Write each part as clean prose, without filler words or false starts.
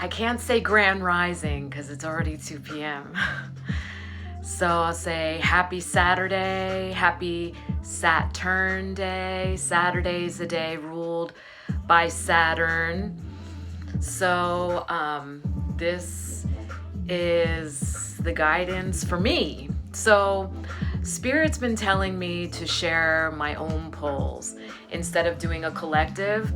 I can't say grand rising because it's already 2 p.m. So I'll say happy Saturday, happy Saturn Day. Saturday is the day ruled by Saturn. So this is the guidance for me. So Spirit's been telling me to share my own polls instead of doing a collective.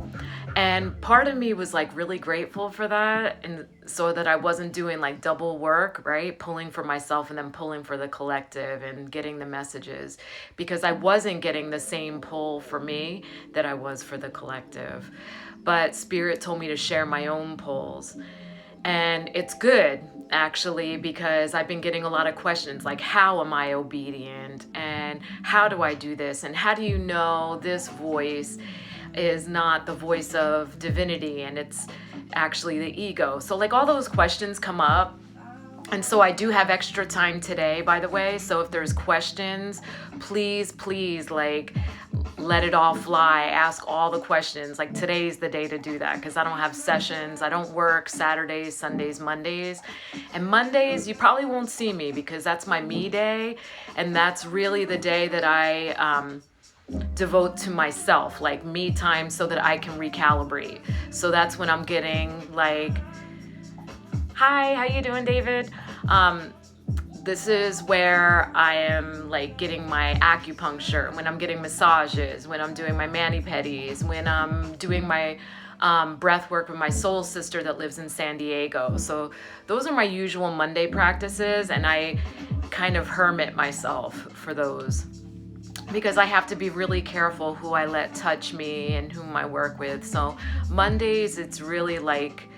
And part of me was like really grateful for that, and so that I wasn't doing like double work, right? Pulling for myself and then pulling for the collective and getting the messages, because I wasn't getting the same pull for me that I was for the collective. But Spirit told me to share my own polls. And it's good, actually, because I've been getting a lot of questions like, how am I obedient? And how do I do this? And how do you know this voice is not the voice of divinity and it's actually the ego? So like all those questions come up. And so I do have extra time today, by the way. So if there's questions, please, like let it all fly. Ask all the questions. Like today's the day to do that because I don't have sessions. I don't work Saturdays, Sundays, Mondays. And Mondays, you probably won't see me because that's my me day. And that's really the day that I devote to myself, like me time, so that I can recalibrate. So that's when I'm getting like, hi, how you doing, David? This is where I am like getting my acupuncture, when I'm getting massages, when I'm doing my mani-pedis, when I'm doing my breath work with my soul sister that lives in San Diego. So those are my usual Monday practices, and I kind of hermit myself for those because I have to be really careful who I let touch me and whom I work with. So Mondays, it's really like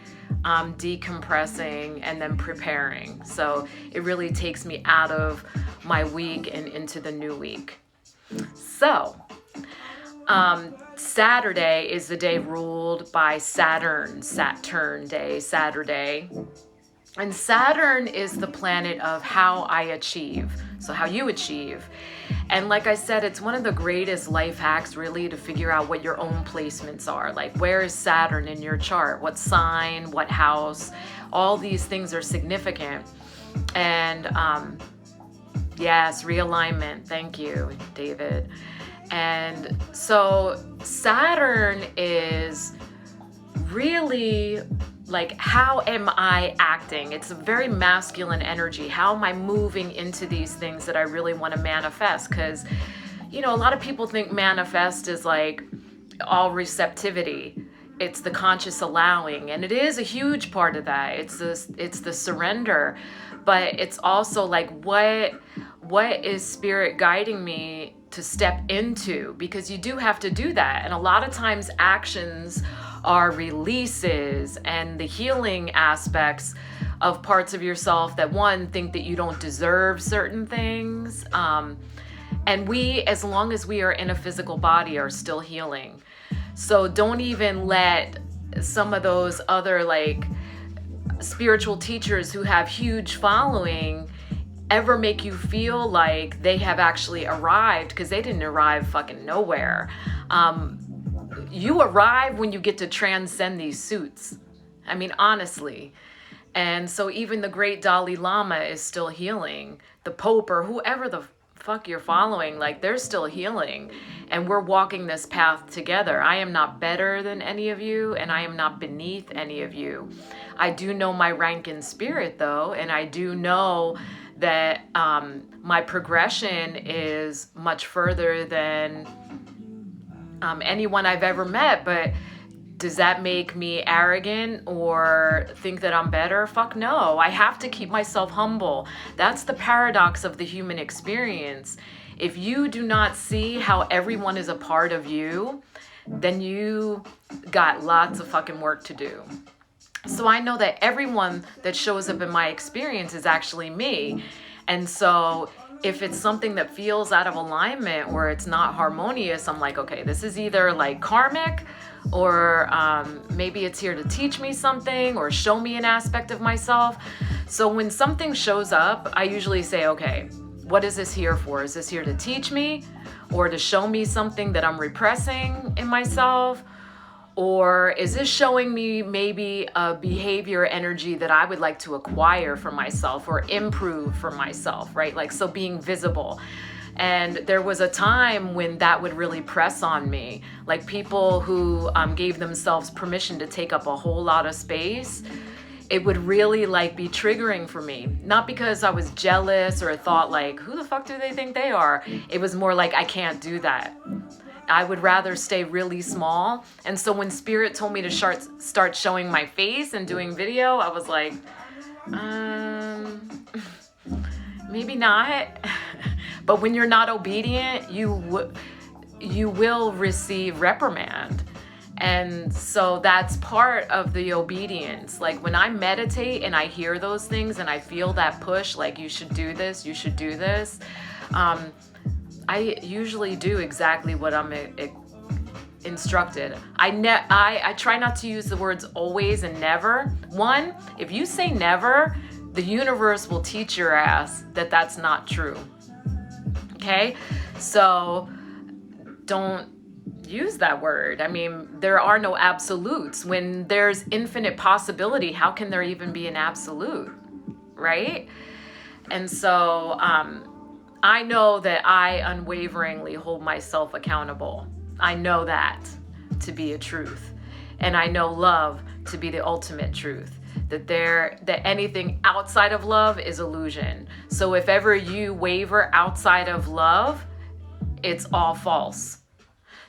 decompressing and then preparing. So it really takes me out of my week and into the new week. So Saturday is the day ruled by Saturn Day, Saturday. And Saturn is the planet of how I achieve. So how you achieve. And like I said, it's one of the greatest life hacks really to figure out what your own placements are. Like, where is Saturn in your chart? What sign, what house? All these things are significant. And yes, realignment. Thank you, David. And so Saturn is really like, how am I acting? It's a very masculine energy. How am I moving into these things that I really want to manifest? Because, you know, a lot of people think manifest is like all receptivity. It's the conscious allowing, and it is a huge part of that. It's the surrender, but it's also like, what is Spirit guiding me to step into? Because you do have to do that. And a lot of times actions are releases and the healing aspects of parts of yourself that, one, think that you don't deserve certain things. And we, as long as we are in a physical body, are still healing. So don't even let some of those other like spiritual teachers who have huge following ever make you feel like they have actually arrived, because they didn't arrive fucking nowhere. You arrive when you get to transcend these suits. I mean, honestly. And so even the great Dalai Lama is still healing. The Pope or whoever the fuck you're following, like, they're still healing. And we're walking this path together. I am not better than any of you, and I am not beneath any of you. I do know my rank in spirit, though, and I do know that my progression is much further than anyone I've ever met. But does that make me arrogant or think that I'm better? Fuck no. I have to keep myself humble. That's the paradox of the human experience. If you do not see how everyone is a part of you, then you got lots of fucking work to do. So I know that everyone that shows up in my experience is actually me. And so if it's something that feels out of alignment or it's not harmonious, I'm like, okay, this is either like karmic, or maybe it's here to teach me something or show me an aspect of myself. So when something shows up, I usually say, okay, what is this here for? Is this here to teach me or to show me something that I'm repressing in myself? Or is this showing me maybe a behavior energy that I would like to acquire for myself or improve for myself, right? Like, so being visible. And there was a time when that would really press on me. Like people who gave themselves permission to take up a whole lot of space, it would really like be triggering for me. Not because I was jealous or thought like, who the fuck do they think they are? It was more like, I can't do that. I would rather stay really small. And so when Spirit told me to start showing my face and doing video, I was like, maybe not. But when you're not obedient, you will receive reprimand. And so that's part of the obedience. Like when I meditate and I hear those things and I feel that push, like you should do this, you should do this, I usually do exactly what I'm instructed. I try not to use the words always and never. One, if you say never, the universe will teach your ass that that's not true. Okay? So don't use that word. I mean, there are no absolutes. When there's infinite possibility, how can there even be an absolute? Right? And so, I know that I unwaveringly hold myself accountable. I know that to be a truth. And I know love to be the ultimate truth. That anything outside of love is illusion. So if ever you waver outside of love, it's all false.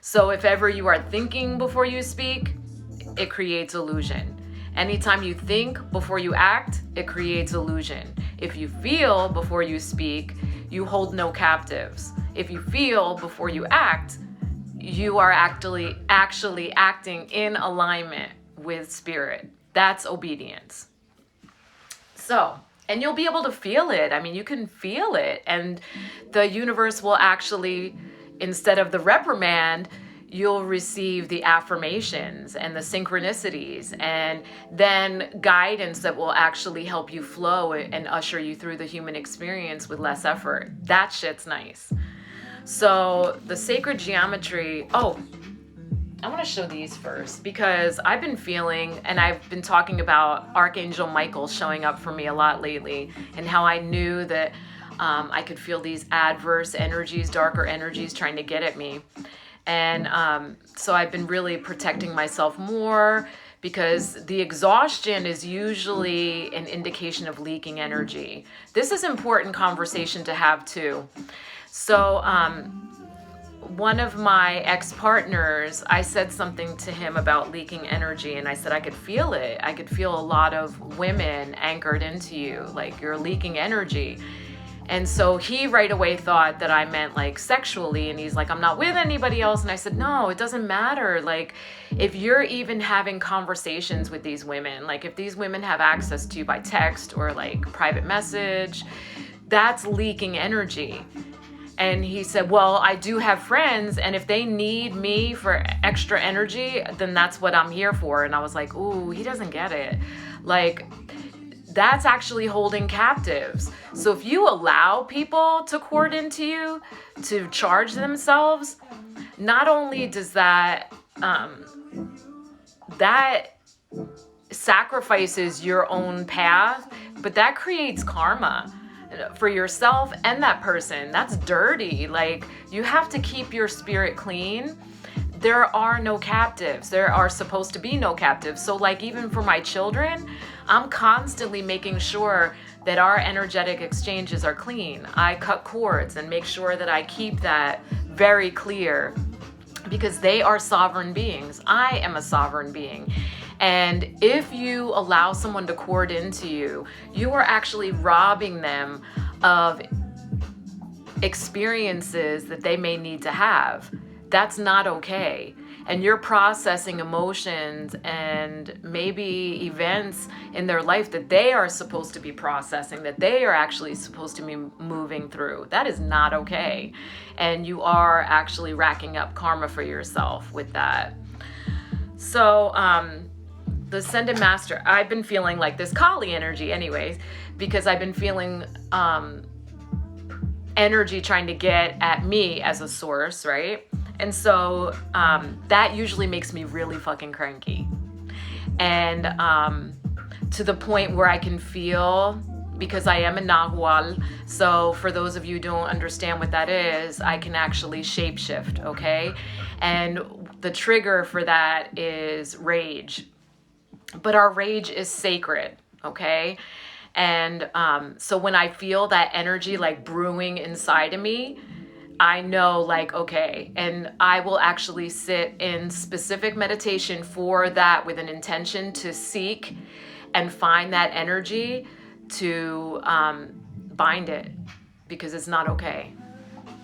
So if ever you are thinking before you speak, it creates illusion. Anytime you think before you act, it creates illusion. If you feel before you speak, you hold no captives. If you feel before you act, you are actually acting in alignment with Spirit. That's obedience. So, and you'll be able to feel it. I mean, you can feel it. And the universe will actually, instead of the reprimand, you'll receive the affirmations and the synchronicities and then guidance that will actually help you flow and usher you through the human experience with less effort. That shit's nice. So the sacred geometry, I want to show these first because I've been feeling, and I've been talking about Archangel Michael showing up for me a lot lately, and how I knew that I could feel these adverse energies, darker energies trying to get at me. And so I've been really protecting myself more because the exhaustion is usually an indication of leaking energy. This is important conversation to have too. So one of my ex-partners, I said something to him about leaking energy, and I said I could feel it. I could feel a lot of women anchored into you, like you're leaking energy. And so he right away thought that I meant like sexually, and he's like, I'm not with anybody else. And I said, no, it doesn't matter. Like if you're even having conversations with these women, like if these women have access to you by text or like private message, that's leaking energy. And he said, well, I do have friends, and if they need me for extra energy, then that's what I'm here for. And I was like, ooh, he doesn't get it. Like, that's actually holding captives. So if you allow people to court into you, to charge themselves, not only does that sacrifices your own path, but that creates karma for yourself and that person. That's dirty. Like, you have to keep your spirit clean. There are no captives. There are supposed to be no captives. So like even for my children, I'm constantly making sure that our energetic exchanges are clean. I cut cords and make sure that I keep that very clear because they are sovereign beings. I am a sovereign being. And if you allow someone to cord into you, you are actually robbing them of experiences that they may need to have. That's not okay. And you're processing emotions and maybe events in their life that they are supposed to be processing, that they are actually supposed to be moving through. That is not okay. And you are actually racking up karma for yourself with that. So, the Ascended Master, I've been feeling like this Kali energy anyways, because I've been feeling energy trying to get at me as a source, right? And so that usually makes me really fucking cranky. And to the point where I can feel, because I am a Nahual, so for those of you who don't understand what that is, I can actually shapeshift, okay? And the trigger for that is rage. But our rage is sacred, okay? And so when I feel that energy like brewing inside of me, I know like, okay, and I will actually sit in specific meditation for that with an intention to seek and find that energy to bind it, because it's not okay.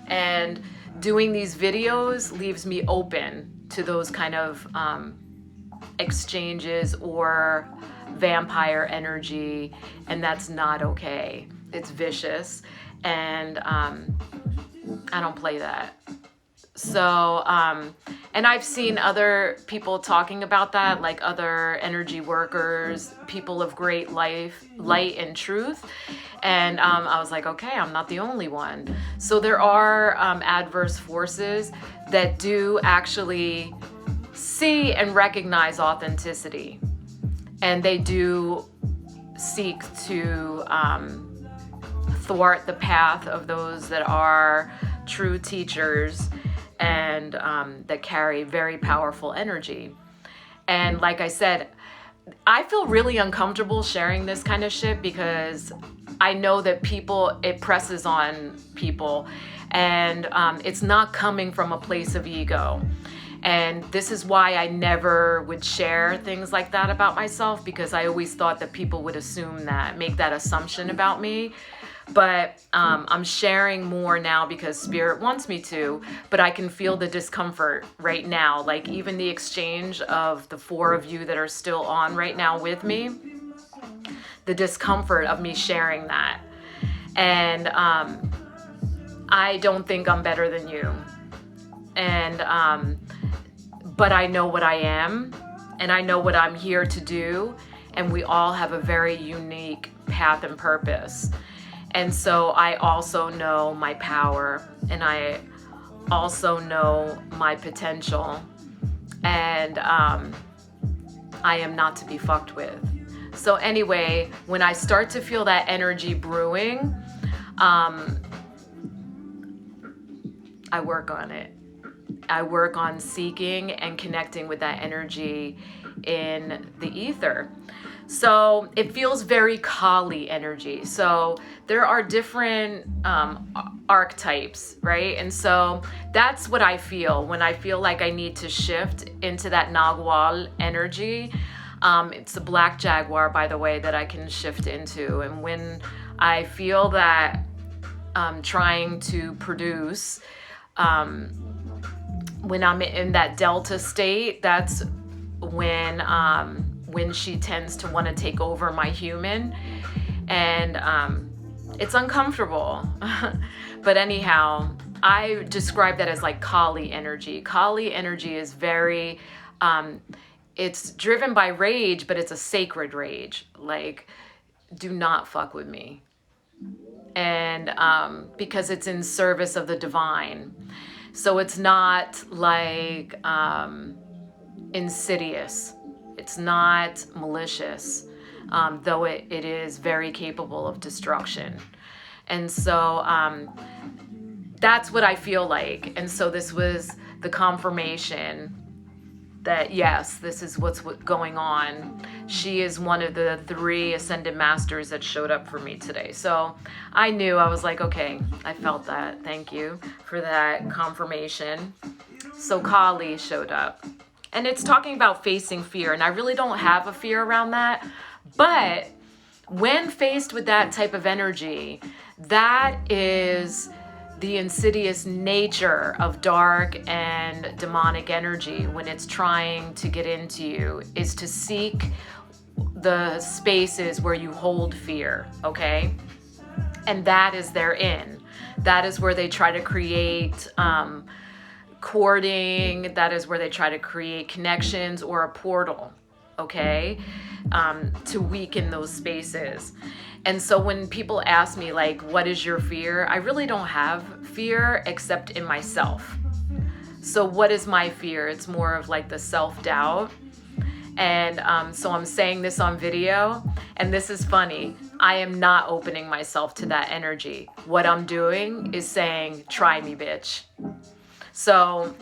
And doing these videos leaves me open to those kind of exchanges or vampire energy, and that's not okay. It's vicious, and I don't play that. So and I've seen other people talking about that, like other energy workers, people of great light and truth, and I was like, okay, I'm not the only one. So there are adverse forces that do actually see and recognize authenticity, and they do seek to thwart the path of those that are true teachers and that carry very powerful energy. And like I said, I feel really uncomfortable sharing this kind of shit because I know that it presses on people, and it's not coming from a place of ego. And this is why I never would share things like that about myself, because I always thought that people would assume that, make that assumption about me. But I'm sharing more now because Spirit wants me to, but I can feel the discomfort right now. Like even the exchange of the 4 of you that are still on right now with me, the discomfort of me sharing that. And I don't think I'm better than you. And but I know what I am, and I know what I'm here to do, and we all have a very unique path and purpose. And so I also know my power, and I also know my potential, and I am not to be fucked with. So anyway, when I start to feel that energy brewing, I work on it. I work on seeking and connecting with that energy in the ether. So it feels very Kali energy. So there are different archetypes, right? And so that's what I feel when I feel like I need to shift into that Nagual energy. It's the black jaguar, by the way, that I can shift into. And when I feel that trying to produce, when I'm in that delta state, that's when she tends to want to take over my human, and it's uncomfortable. But anyhow, I describe that as like Kali energy. Kali energy is very, it's driven by rage, but it's a sacred rage. Like, do not fuck with me. And because it's in service of the divine. So it's not like insidious. It's not malicious, though it is very capable of destruction. And so that's what I feel like. And so this was the confirmation that yes, this is what's going on. She is one of the 3 ascended masters that showed up for me today. So I knew, I was like, okay, I felt that. Thank you for that confirmation. So Kali showed up. And it's talking about facing fear. And I really don't have a fear around that. But when faced with that type of energy, that is the insidious nature of dark and demonic energy when it's trying to get into you, is to seek the spaces where you hold fear, okay? And that is their in. That is where they try to create courting. That is where they try to create connections or a portal, okay? To weaken those spaces. And so when people ask me, like, what is your fear? I really don't have fear except in myself. So what is my fear? It's more of like the self-doubt. And so I'm saying this on video, and this is funny. I am not opening myself to that energy. What I'm doing is saying, try me, bitch. So,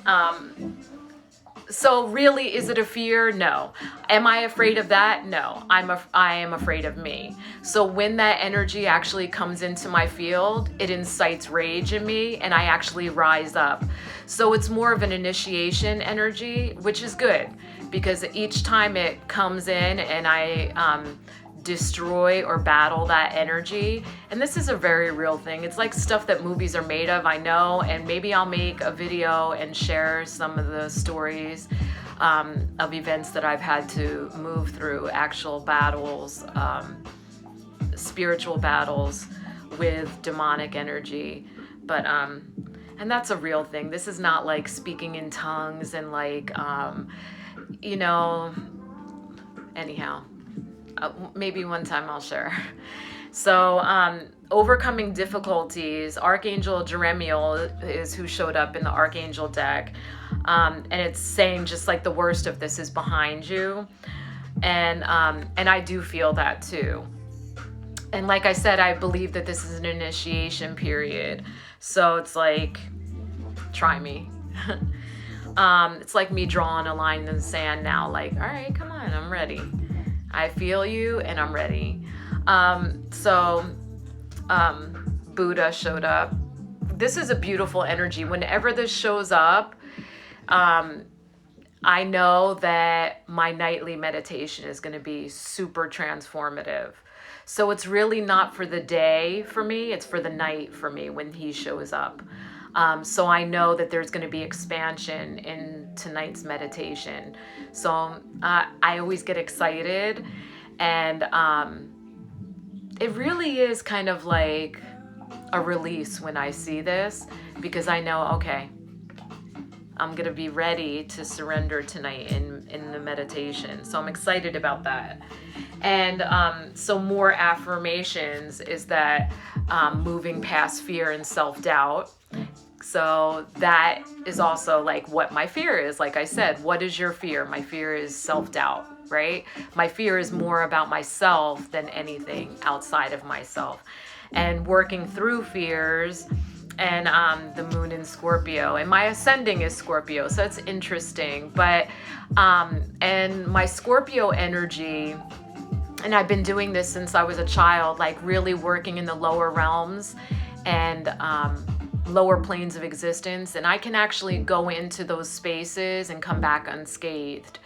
so really, is it a fear? No. Am I afraid of that? No. I am afraid of me. So when that energy actually comes into my field, it incites rage in me, and I actually rise up. So it's more of an initiation energy, which is good, because each time it comes in and I destroy or battle that energy, and this is a very real thing. It's like stuff that movies are made of, I know, and maybe I'll make a video and share some of the stories of events that I've had to move through, actual battles, spiritual battles with demonic energy. But and that's a real thing. This is not like speaking in tongues and like you know, anyhow, maybe one time I'll share. So overcoming difficulties, Archangel Jeremiel is who showed up in the Archangel deck, and it's saying just like the worst of this is behind you, and I do feel that too. And like I said, I believe that this is an initiation period, so it's like, try me. It's like me drawing a line in the sand now, like, all right, come on, I'm ready. I feel you and I'm ready. Buddha showed up. This is a beautiful energy. Whenever this shows up, I know that my nightly meditation is going to be super transformative. So it's really not for the day for me, it's for the night for me when he shows up. So I know that there's going to be expansion in tonight's meditation. So I always get excited, and it really is kind of like a release when I see this, because I know, okay, I'm going to be ready to surrender tonight in the meditation. So I'm excited about that. And so more affirmations is that moving past fear and self-doubt. So that is also like what my fear is. Like I said, what is your fear? My fear is self-doubt, right? My fear is more about myself than anything outside of myself. And working through fears, and the moon in Scorpio, and my ascending is Scorpio, so it's interesting. But and my Scorpio energy, and I've been doing this since I was a child, like really working in the lower realms and lower planes of existence, and I can actually go into those spaces and come back unscathed.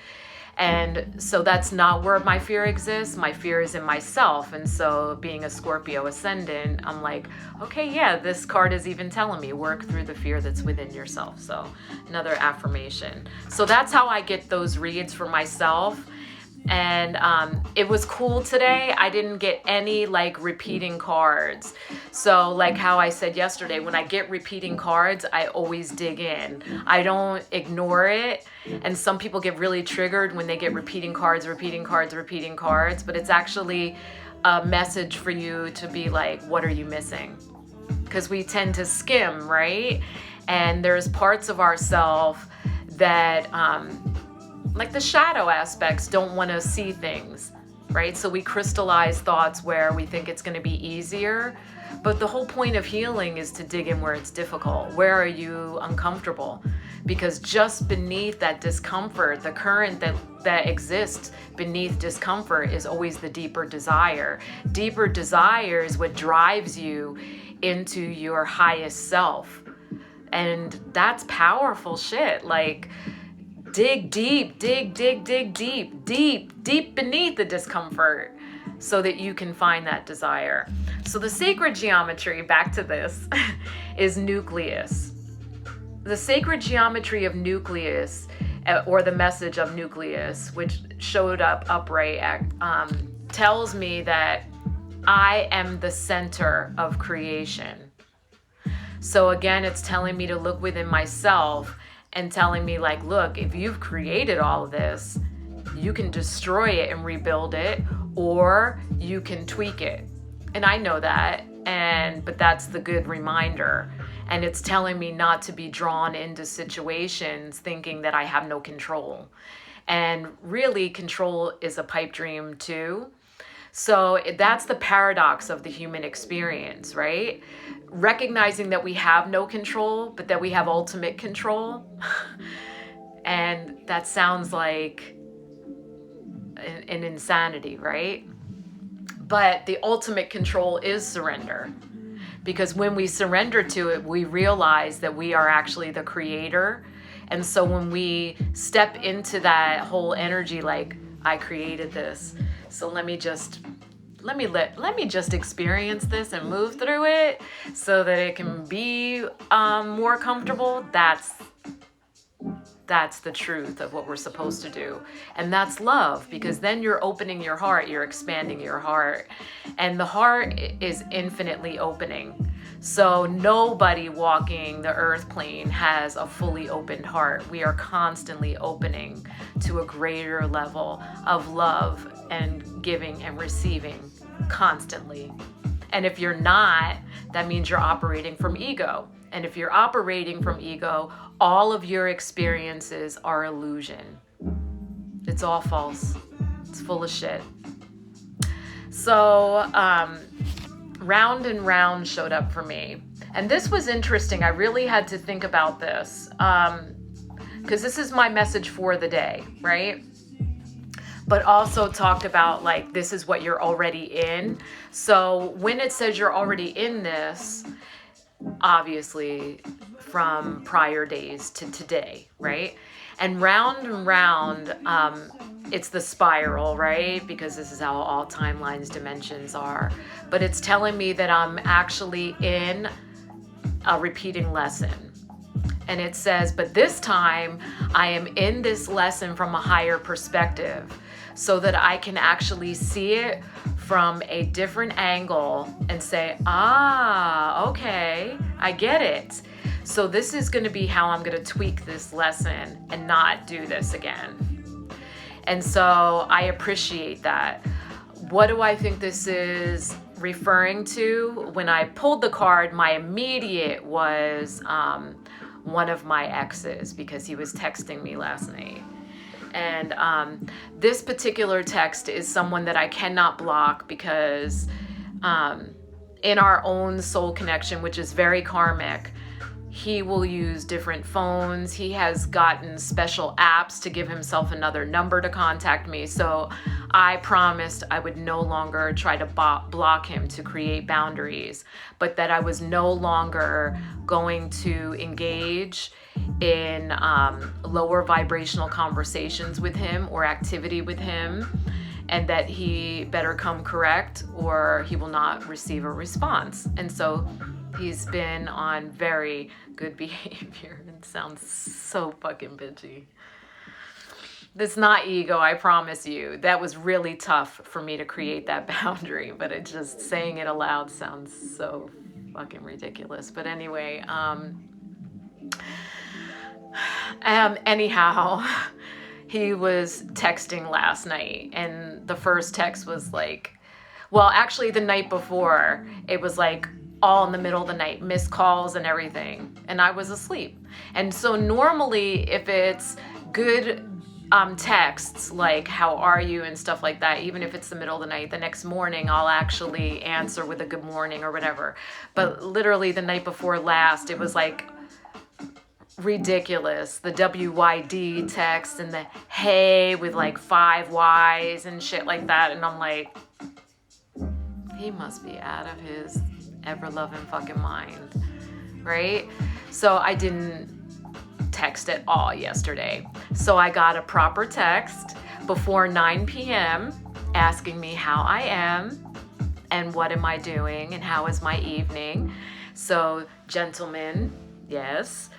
And so that's not where my fear exists. My fear is in myself. And so being a Scorpio ascendant, I'm like, okay, yeah, this card is even telling me work through the fear that's within yourself. So another affirmation. So that's how I get those reads for myself. And it was cool today. I didn't get any like repeating cards. So like how I said yesterday, when I get repeating cards, I always dig in. I don't ignore it. And some people get really triggered when they get repeating cards. But it's actually a message for you to be like, what are you missing? Because we tend to skim, right? And there's parts of ourselves that like the shadow aspects don't want to see things, right? So we crystallize thoughts where we think it's going to be easier. But the whole point of healing is to dig in where it's difficult. Where are you uncomfortable? Because just beneath that discomfort, the current that exists beneath discomfort is always the deeper desire. Deeper desire is what drives you into your highest self. And that's powerful shit. Like, dig deep beneath the discomfort so that you can find that desire. So the sacred geometry, back to this, is nucleus. The sacred geometry of nucleus, or the message of nucleus, which showed up upright, tells me that I am the center of creation. So again, it's telling me to look within myself and telling me like, look, if you've created all of this, you can destroy it and rebuild it, or you can tweak it. And I know that, but that's the good reminder. And it's telling me not to be drawn into situations thinking that I have no control. And really, control is a pipe dream too. So that's the paradox of the human experience, right? Recognizing that we have no control, but that we have ultimate control. And that sounds like an insanity, right? But the ultimate control is surrender. Because when we surrender to it, we realize that we are actually the creator. And so when we step into that whole energy, like, I created this, so let me just experience this and move through it so that it can be more comfortable. That's the truth of what we're supposed to do. And that's love, because then you're opening your heart, you're expanding your heart. And the heart is infinitely opening. So nobody walking the earth plane has a fully opened heart. We are constantly opening to a greater level of love and giving and receiving constantly. And if you're not, that means you're operating from ego. And if you're operating from ego, all of your experiences are illusion. It's all false. It's full of shit. So, round and round showed up for me. And this was interesting. I really had to think about this. Because this is my message for the day, right? But also talked about, like, this is what you're already in. So when it says you're already in this, obviously from prior days to today, right? And round, it's the spiral, right? Because this is how all timelines, dimensions are. But it's telling me that I'm actually in a repeating lesson. And it says, but this time I am in this lesson from a higher perspective, so that I can actually see it from a different angle and say, okay, I get it. So this is going to be how I'm going to tweak this lesson and not do this again. And so I appreciate that. What do I think this is referring to? When I pulled the card, my immediate was one of my exes, because he was texting me last night. And this particular text is someone that I cannot block, because in our own soul connection, which is very karmic, he will use different phones. He has gotten special apps to give himself another number to contact me. So I promised I would no longer try to block him to create boundaries, but that I was no longer going to engage in lower vibrational conversations with him or activity with him, and that he better come correct or he will not receive a response. And so he's been on very good behavior. It sounds so fucking bitchy. That's not ego, I promise you. That was really tough for me to create that boundary, but it just, saying it aloud sounds so fucking ridiculous. But anyway, anyhow, he was texting last night, and the first text was like, well, actually the night before, it was like all in the middle of the night, missed calls and everything, and I was asleep. And so normally, if it's good texts like how are you and stuff like that, even if it's the middle of the night, the next morning I'll actually answer with a good morning or whatever. But literally the night before last, it was like ridiculous, the WYD text and the hey with like 5 Y's and shit like that. And I'm like, he must be out of his ever-loving fucking mind, right? So I didn't text at all yesterday. So I got a proper text before 9 p.m. asking me how I am and what am I doing and how is my evening. So, gentlemen, yes.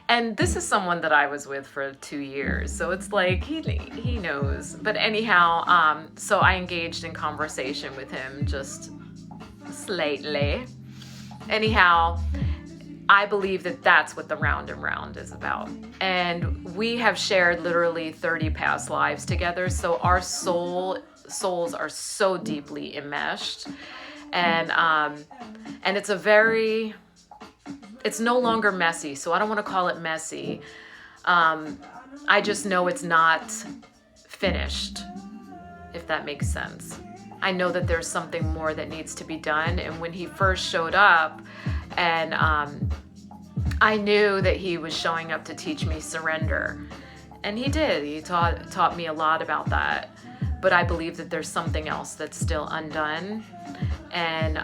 And this is someone that I was with for 2 years. So it's like, he knows. But anyhow, so I engaged in conversation with him just slightly. Anyhow, I believe that that's what the round and round is about. And we have shared literally 30 past lives together. So our souls are so deeply enmeshed. And it's a very it's no longer messy. So I don't want to call it messy. I just know it's not finished, if that makes sense. I know that there's something more that needs to be done. And when he first showed up, and I knew that he was showing up to teach me surrender. And he did. He taught me a lot about that. But I believe that there's something else that's still undone. And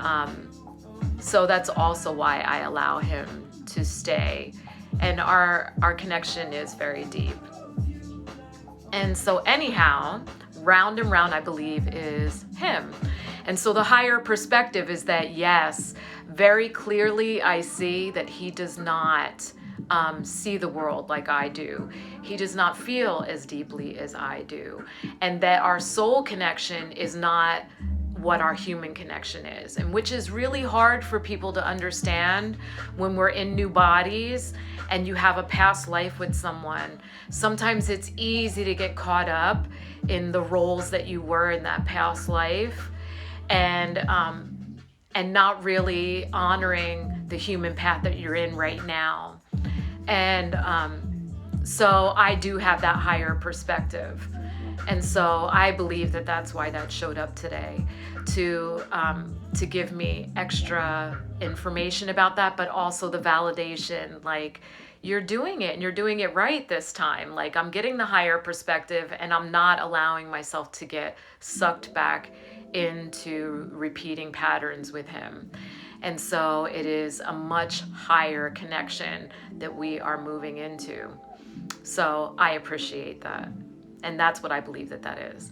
so that's also why I allow him to stay. And our connection is very deep. And so anyhow, round and round, I believe, is him. And so the higher perspective is that, yes, very clearly I see that he does not see the world like I do. He does not feel as deeply as I do. And that our soul connection is not what our human connection is, and which is really hard for people to understand when we're in new bodies and you have a past life with someone. Sometimes it's easy to get caught up in the roles that you were in that past life, and not really honoring the human path that you're in right now. And so I do have that higher perspective. And so I believe that that's why that showed up today, to give me extra information about that, but also the validation, like, you're doing it and you're doing it right this time. Like, I'm getting the higher perspective and I'm not allowing myself to get sucked back into repeating patterns with him. And so it is a much higher connection that we are moving into. So I appreciate that. And that's what I believe that that is.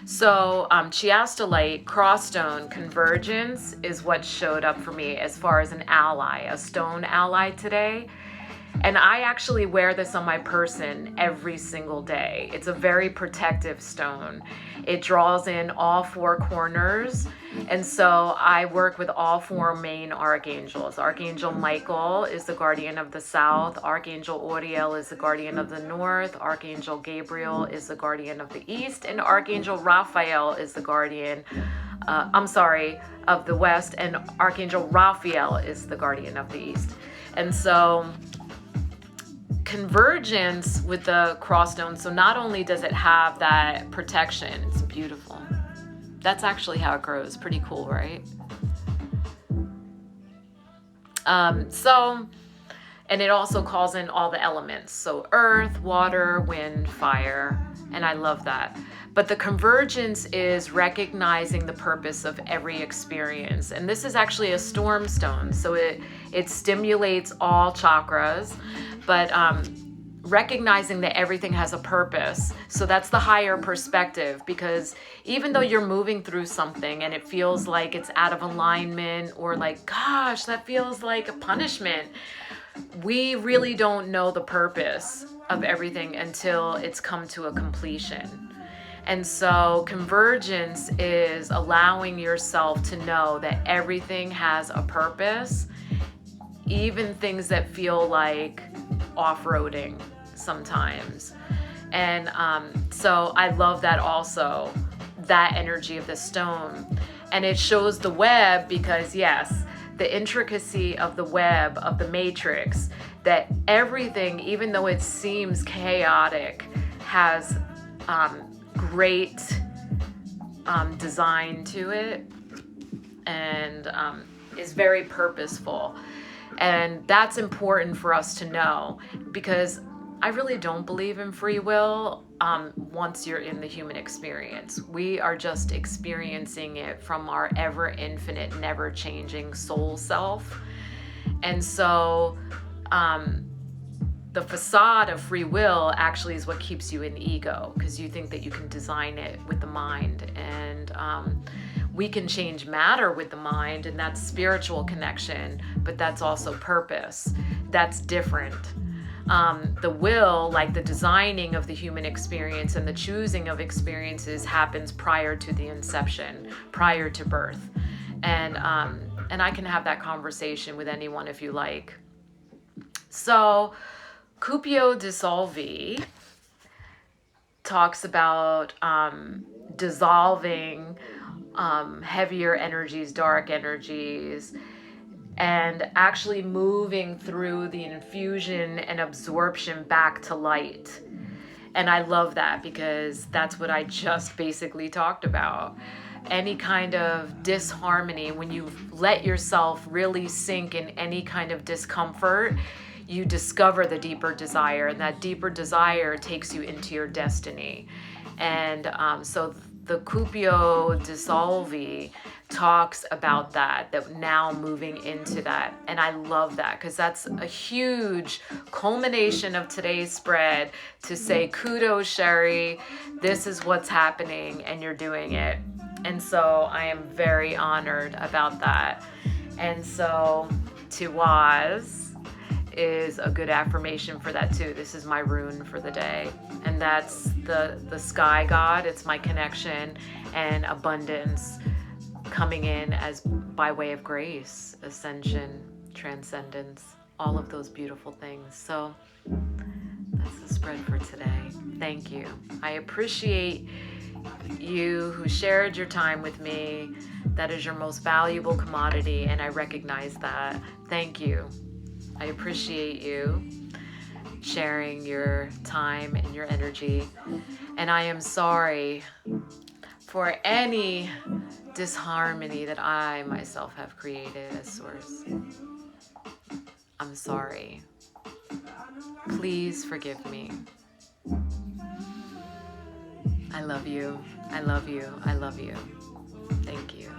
So chiastolite, crossstone, convergence is what showed up for me as far as an ally, a stone ally today. And I actually wear this on my person every single day. It's a very protective stone. It draws in all four corners. And so I work with all four main archangels. Archangel Michael is the guardian of the south. Archangel Uriel is the guardian of the north. Archangel Gabriel is the guardian of the east. And Archangel Raphael is the guardian, of the west. And Archangel Raphael is the guardian of the east. And so convergence with the crossstone, so not only does it have that protection, it's beautiful. That's actually how it grows. Pretty cool, right? And it also calls in all the elements. So earth, water, wind, fire, and I love that. But the convergence is recognizing the purpose of every experience. And this is actually a storm stone. So it stimulates all chakras, but recognizing that everything has a purpose. So that's the higher perspective, because even though you're moving through something and it feels like it's out of alignment, or like, gosh, that feels like a punishment, we really don't know the purpose of everything until it's come to a completion. And so convergence is allowing yourself to know that everything has a purpose, even things that feel like off-roading sometimes. And so I love that also, that energy of the stone. And it shows the web because, yes, the intricacy of the web, of the matrix, that everything, even though it seems chaotic, has great design to it, and is very purposeful. And that's important for us to know, because I really don't believe in free will once you're in the human experience. We are just experiencing it from our ever infinite, never changing soul self. And so the facade of free will actually is what keeps you in ego, because you think that you can design it with the mind. And we can change matter with the mind, and that's spiritual connection, but that's also purpose. That's different. The will, like the designing of the human experience and the choosing of experiences, happens prior to the inception, prior to birth. And I can have that conversation with anyone if you like. So Cupio Dissolvi talks about dissolving heavier energies, dark energies, and actually moving through the infusion and absorption back to light. And I love that because that's what I just basically talked about. Any kind of disharmony, when you let yourself really sink in any kind of discomfort, you discover the deeper desire, and that deeper desire takes you into your destiny. And so the Cupio Dissolvi talks about that now moving into that. And I love that because that's a huge culmination of today's spread to say, kudos, Sherry, this is what's happening and you're doing it. And so I am very honored about that. And so Tiwaz is a good affirmation for that too. This is my rune for the day, and that's the sky god. It's my connection and abundance coming in as by way of grace, ascension, transcendence, all of those beautiful things. So that's the spread for today. Thank you. I appreciate you who shared your time with me. That is your most valuable commodity, and I recognize that. Thank you. I appreciate you sharing your time and your energy. And I am sorry for any disharmony that I myself have created as source. I'm sorry. Please forgive me. I love you. I love you. I love you. Thank you.